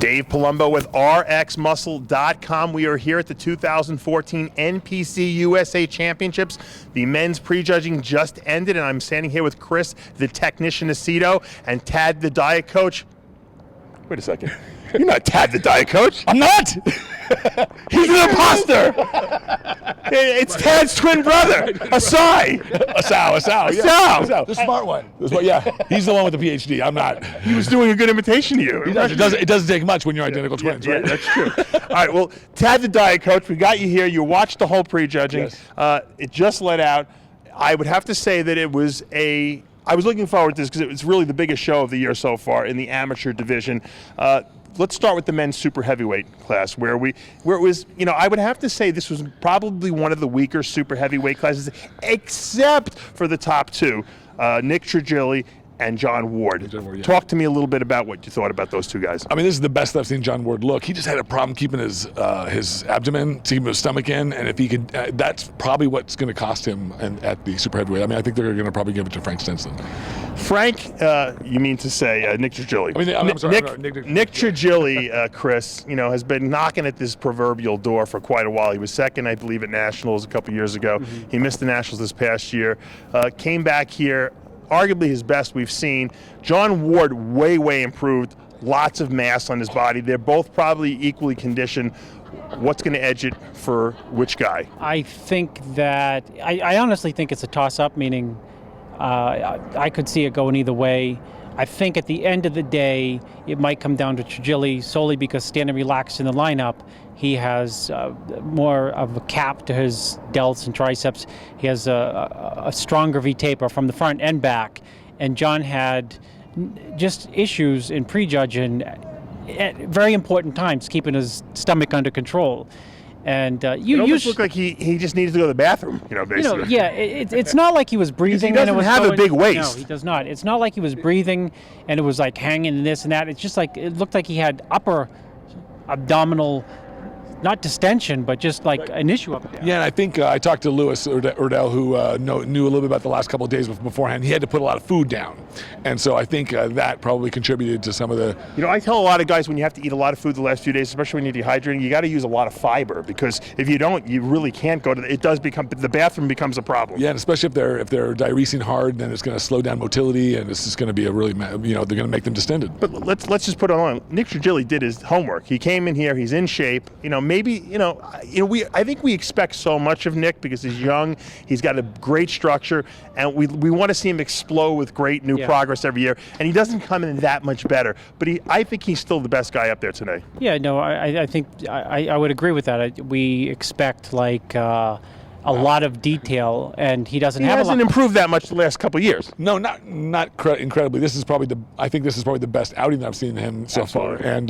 Dave Palumbo with RxMuscle.com. We are here at the 2014 NPC USA Championships. The men's prejudging just ended, and I'm standing here with Chris, the technician Aceto, and Tad, the diet coach. Wait a second. You're not Tad, the diet coach. I'm not. He's an imposter. It's Tad's twin brother, Asai. Asao. The smart one. Yeah, he's the one with the PhD. I'm not. He was doing a good imitation of you. It doesn't take much when you're identical twins, right? Yeah, that's true. All right, well, Tad, the diet coach, we got you here. You watched the whole prejudging. Yes. It just let out. I would have to say that it was I was looking forward to this because it was really the biggest show of the year so far in the amateur division. Let's start with the men's super heavyweight class, where it was, I would have to say this was probably one of the weaker super heavyweight classes, except for the top two, Nick Trigili and John Ward. Yeah. Talk to me a little bit about what you thought about those two guys. I mean, this is the best I've seen John Ward look. He just had a problem keeping his abdomen, keeping his stomach in, and if he could, that's probably what's going to cost him at the super heavyweight. I mean, I think they're going to probably give it to Frank Stinson. Frank, you mean to say Nick Trigili? I'm sorry, Nick Trigili, Chris, has been knocking at this proverbial door for quite a while. He was second, I believe, at Nationals a couple years ago. Mm-hmm. He missed the Nationals this past year. Came back here. Arguably his best we've seen. John Ward, way improved. Lots of mass on his body. They're both probably equally conditioned. What's going to edge it for which guy? I think that, I honestly think it's a toss-up, meaning I could see it going either way. I think at the end of the day, it might come down to Trigili solely because standing relaxed in the lineup, he has more of a cap to his delts and triceps. He has a stronger V-taper from the front and back. And John had just issues in prejudging at very important times, keeping his stomach under control. And it almost looked like he just needed to go to the bathroom, basically. It's not like he was breathing. He doesn't have a big waist. No, he does not. It's not like he was breathing and it was like hanging and this and that. It's just like it looked like he had upper abdominal, not distension, but just like an issue up there. Yeah, and I think I talked to Louis Urdell, who knew a little bit about the last couple of days beforehand. He had to put a lot of food down. And so I think that probably contributed to some of the... I tell a lot of guys when you have to eat a lot of food the last few days, especially when you're dehydrating, you got to use a lot of fiber because if you don't, you really can't go to the bathroom becomes a problem. Yeah, and especially if they're diuresing hard, then it's going to slow down motility and it's just going to be a really, they're going to make them distended. But let's just put it on. Nick Trigili did his homework. He came in here, he's in shape. I think we expect so much of Nick because he's young, he's got a great structure, and we want to see him explode with great new progress every year. And he doesn't come in that much better, but I think he's still the best guy up there today. Yeah, no, I think I would agree with that. We expect a lot of detail, and he doesn't have. He hasn't improved that much the last couple of years. No, not incredibly. This is probably the best outing that I've seen him so far, and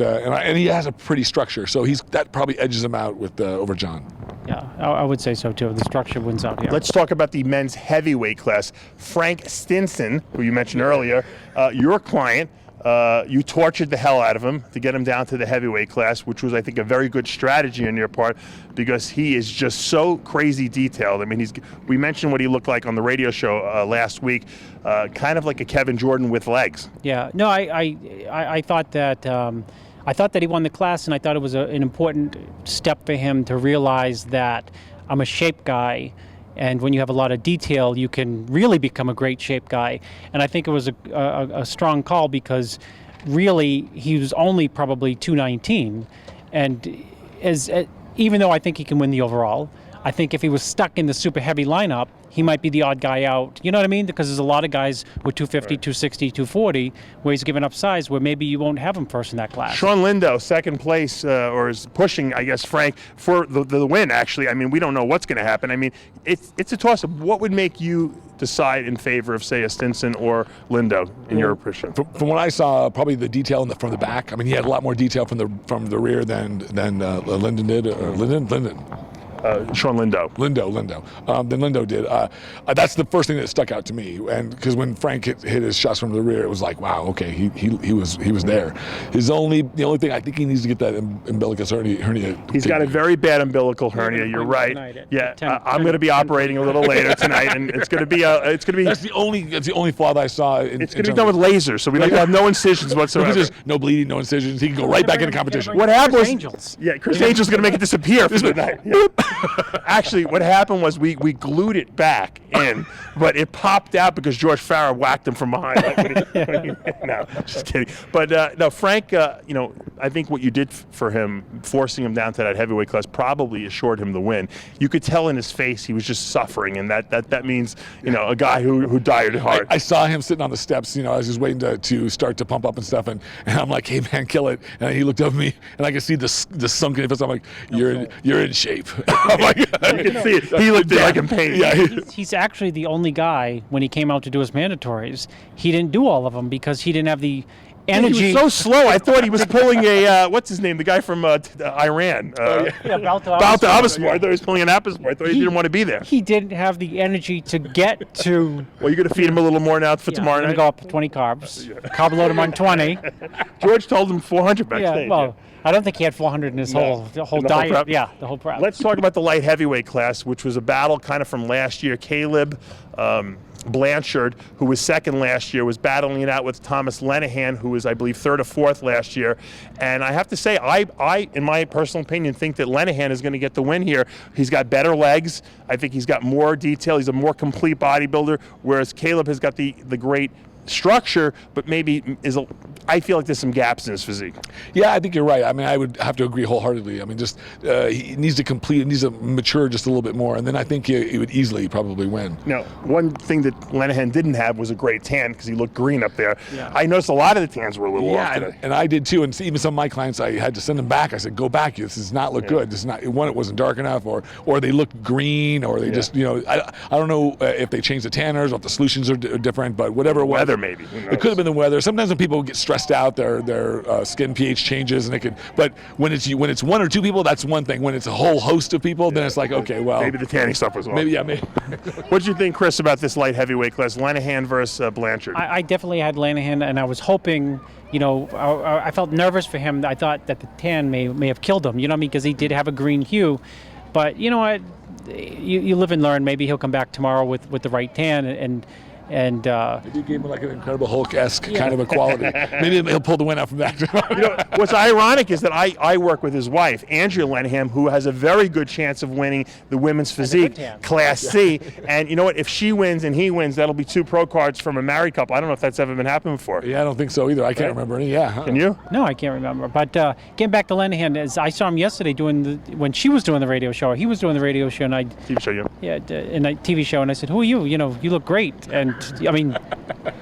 he has a pretty structure, so that probably edges him out over John. Yeah, I would say so too. The structure wins out here. Let's talk about the men's heavyweight class. Frank Stinson, who you mentioned earlier, your client. You tortured the hell out of him to get him down to the heavyweight class, which was, I think, a very good strategy on your part because he is just so crazy detailed. I mean, we mentioned what he looked like on the radio show last week, kind of like a Kevin Jordan with legs. Yeah, no, I thought that he won the class, and I thought it was an important step for him to realize that I'm a shape guy. And when you have a lot of detail, you can really become a great shape guy. And I think it was a strong call because really he was only probably 219. And even though I think he can win the overall, I think if he was stuck in the super heavy lineup, he might be the odd guy out. You know what I mean? Because there's a lot of guys with 250, 260, 240 where he's giving up size where maybe you won't have him first in that class. Sean Lindo, second place, or is pushing, I guess, Frank for the win, actually. I mean, we don't know what's going to happen. I mean, it's a toss-up. What would make you decide in favor of, say, a Stinson or Lindo, in your impression? From what I saw, probably the detail from the back. I mean, he had a lot more detail from the rear than Linden did. Linden. Sean Lindo. Than Lindo did. That's the first thing that stuck out to me, and because when Frank hit his shots from the rear, it was like, wow, okay, he was there. The only thing I think he needs to get that umbilicus hernia. He's got a very bad umbilical hernia. You're right. Yeah, I'm going to be operating a little later tonight, and it's going to be. That's the only flaw that I saw. It's going to be done with laser, so we don't have no incisions whatsoever. No bleeding, no incisions. He can go right back into competition. What happened was, Angels. yeah, Chris Angel's going to make it disappear for the night. Actually, what happened was we glued it back in, but it popped out because George Farah whacked him from behind. No, just kidding. But no, Frank, I think what you did for him, forcing him down to that heavyweight class, probably assured him the win. You could tell in his face he was just suffering, and that means a guy who died hard. I saw him sitting on the steps. I was just waiting to start to pump up and stuff, and I'm like, hey man, kill it. And he looked up at me, and I could see the sunken face. I'm like, you're in shape. I'm like, you can see it. He looked like in pain. Yeah. He's actually the only guy, when he came out to do his mandatories, he didn't do all of them because he didn't have the energy. He was so slow. I thought he was pulling a what's his name? The guy from Iran. Balta Abasmor. I thought he was pulling an Abasmor. I thought he didn't want to be there. He didn't have the energy to get to. Well, you're going to feed him a little more now for tomorrow night. I'm going to go up 20 carbs. Carb load him on 20. George told him 400 backstage. Well, I don't think he had 400 in his whole diet. Prep? Yeah, the whole prep. Let's talk about the light heavyweight class, which was a battle kind of from last year. Caleb Blanchard, who was second last year, was battling it out with Thomas Lenahan, who was, I believe, third or fourth last year. And I have to say, I, in my personal opinion, think that Lenahan is going to get the win here. He's got better legs. I think he's got more detail. He's a more complete bodybuilder, whereas Caleb has got the great structure, but maybe I feel like there's some gaps in his physique. Yeah, I think you're right. I mean, I would have to agree wholeheartedly. I mean, just he needs to mature just a little bit more, and then I think he would easily probably win. Now, one thing that Lenahan didn't have was a great tan because he looked green up there. Yeah. I noticed a lot of the tans were a little off today. And I did too. And even some of my clients, I had to send them back. I said, go back. This does not look good. This is not, one, it wasn't dark enough, or they looked green, or they just, I don't know if they changed the tanners or if the solutions are different, but whatever it was. Weather maybe. It could have been the weather. Sometimes when people get stressed out, their skin pH changes, and it could. But when it's one or two people, that's one thing. When it's a whole host of people, then it's like, okay, well, maybe the tanning stuff was off. Maybe. What did you think, Chris, about this light heavyweight class, Lenahan versus Blanchard? I definitely had Lenahan, and I was hoping. I felt nervous for him. I thought that the tan may have killed him. You know what I mean? Because he did have a green hue, but you know what? You live and learn. Maybe he'll come back tomorrow with the right tan and. Maybe you gave him like an Incredible Hulk-esque kind of a quality. Maybe he'll pull the win out from that. What's ironic is that I work with his wife, Andrea Lenham, who has a very good chance of winning the women's physique Class C. And you know what? If she wins and he wins, that'll be 2 pro cards from a married couple. I don't know if that's ever been happened before. Yeah, I don't think so either. I can't remember any. Yeah. Can you? No, I can't remember. But getting back to Lenahan, as I saw him yesterday when she was doing the radio show, he was doing the radio show, and TV show, yeah. Yeah, in a TV show, and I said, "Who are you? You look great." And I mean,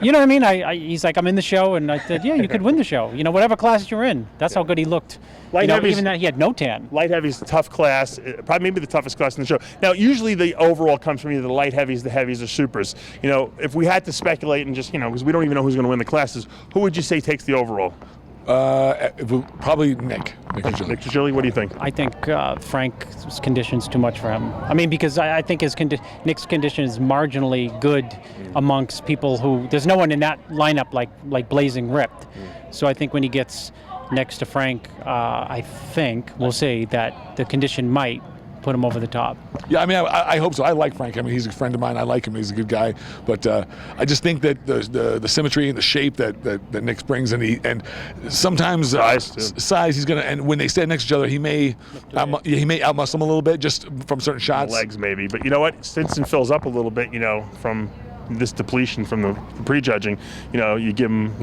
you know what I mean? He's like, "I'm in the show," and I said, "Yeah, you could win the show. Whatever class you're in." That's how good he looked. Light heavies, even that he had no tan. Light heavies, tough class, probably maybe the toughest class in the show. Now, usually the overall comes from either the light heavies, the heavies, or supers. If we had to speculate and just, because we don't even know who's going to win the classes, who would you say takes the overall? Probably Nick Trigili, what do you think? I think Frank's condition's too much for him. I mean, because I think Nick's condition is marginally good amongst people who there's no one in that lineup like blazing ripped. So I think when he gets next to Frank, I think we'll see that the condition might put him over the top. Yeah, I mean, I hope so. I like Frank. I mean, he's a friend of mine. I like him. He's a good guy. But I just think that the symmetry and the shape that Nick brings, and sometimes size he's gonna. And when they stand next to each other, he may outmuscle him a little bit just from certain shots. Legs maybe, but you know what? Stinson fills up a little bit. From this depletion from the prejudging. You give him.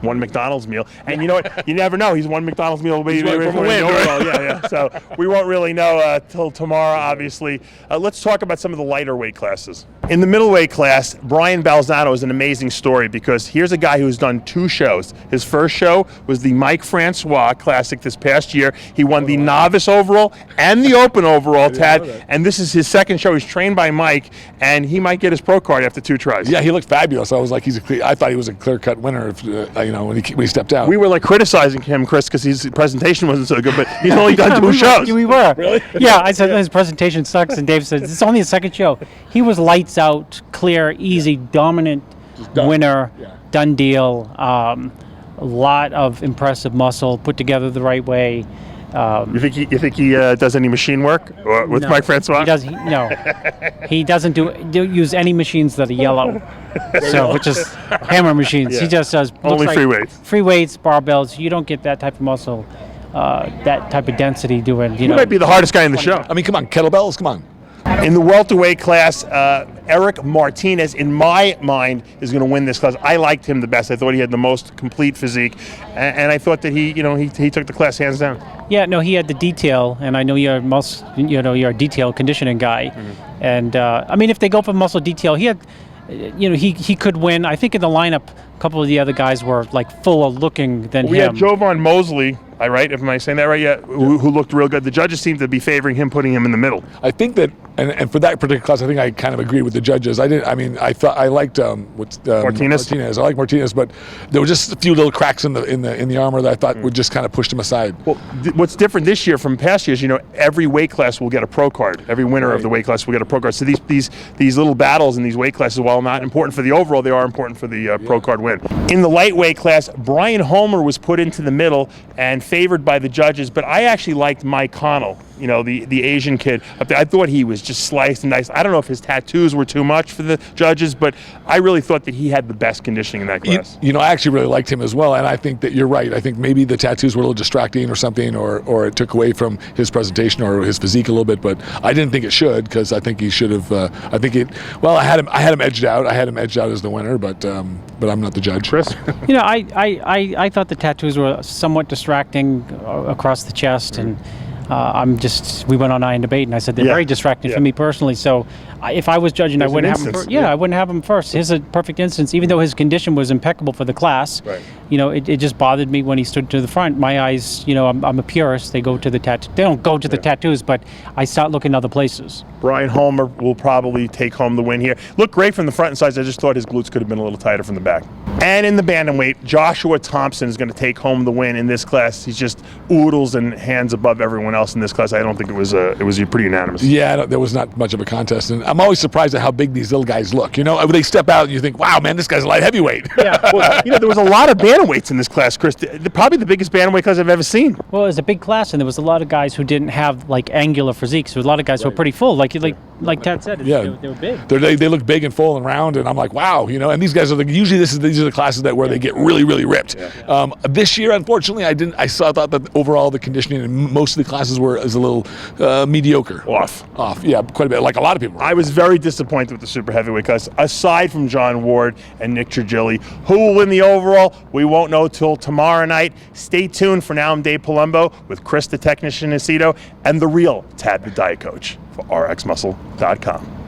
One McDonald's meal, and you know what? You never know. He's one McDonald's meal away from a win. Yeah. So we won't really know till tomorrow, obviously. Let's talk about some of the lighter weight classes. In the middleweight class, Brian Balzano is an amazing story because here's a guy who's done 2 shows. His first show was the Mike Francois Classic this past year. He won the novice overall and the open overall, Tad. And this is his second show. He's trained by Mike, and he might get his pro card after 2 tries. Yeah, he looked fabulous. I was like, I thought he was a clear-cut winner. when he stepped out. We were like criticizing him, Chris, because his presentation wasn't so good, but he's only done 2 shows. We were. Really? Yeah, I said his presentation sucks, and Dave said it's only the second show. He was lights out, clear, easy, dominant winner, done deal. A lot of impressive muscle put together the right way. You think he does any machine work with No. Mike Francois? No, he doesn't use any machines that are yellow, which is hammer machines. He just does Only free weights. free weights, barbells. You don't get that type of muscle, that type of density doing. He might be the hardest guy in the show. I mean, come on, kettlebells, come on. In the welterweight class, Eric Martinez, in my mind, is going to win this class. I liked him the best. I thought he had the most complete physique, and I thought that he took the class hands down. Yeah, no, he had the detail, and I know you're a detail conditioning guy, and I mean, if they go for muscle detail, he had, he could win. I think in the lineup, a couple of the other guys were like fuller looking than We him. had Jovan Mosley, right? Am I saying that right? Yeah, who looked real good. The judges seemed to be favoring him, putting him in the middle. I think that, and for that particular class, I think I kind of agreed with the judges. I thought I liked Martinez. I like Martinez, but there were just a few little cracks in the armor that I thought would just kind of push him aside. Well, what's different this year from past years? Every weight class will get a pro card. Every winner of the weight class will get a pro card. So these little battles in these weight classes, while not important for the overall, they are important for the pro card win. In the lightweight class, Brian Homer was put into the middle and favored by the judges, but I actually liked Mike Connell, the Asian kid. I thought he was just sliced and diced. I don't know if his tattoos were too much for the judges, but I really thought that he had the best conditioning in that class. I actually really liked him as well, and I think that you're right. I think maybe the tattoos were a little distracting or something, or it took away from his presentation or his physique a little bit, but I didn't think it should, because I think he should have, I had him edged out. I had him edged out as the winner, but I'm not the judge. Chris? I thought the tattoos were somewhat distracting across the chest, and we went on Iron Debate, and I said they're very distracting for me personally. So if I was judging, I wouldn't have him first. I wouldn't have him first. Here's a perfect instance. Even though his condition was impeccable for the class, it just bothered me when he stood to the front. My eyes, I'm a purist. They go to the tattoo. They don't go to the tattoos, but I start looking other places. Brian Homer will probably take home the win here. Looked great from the front and sides. I just thought his glutes could have been a little tighter from the back. And in the bantamweight, Joshua Thompson is going to take home the win in this class. He's just oodles and hands above everyone else in this class. I don't think it was pretty unanimous. Yeah, there was not much of a contest, and I'm always surprised at how big these little guys look. They step out and you think, wow, man, this guy's a light heavyweight. Yeah, well, there was a lot of bantamweights in this class, Chris. Probably the biggest bantamweight class I've ever seen. Well, it was a big class, and there was a lot of guys who didn't have like angular physiques. There was a lot of guys who were pretty full, like Tad said. They were big. They look big and full and round, and I'm like, wow, And these guys are usually these are the classes where they get really, really ripped. This year, unfortunately, I thought that overall the conditioning in most of the classes is a little mediocre. Off, yeah, quite a bit. Like a lot of people. I was very disappointed with the super heavyweight class. Aside from John Ward and Nick Trigili, who will win the overall? We won't know till tomorrow night. Stay tuned. For now, I'm Dave Palumbo with Chris, the technician, Aceto, and the real Tad, the diet coach for RxMuscle.com.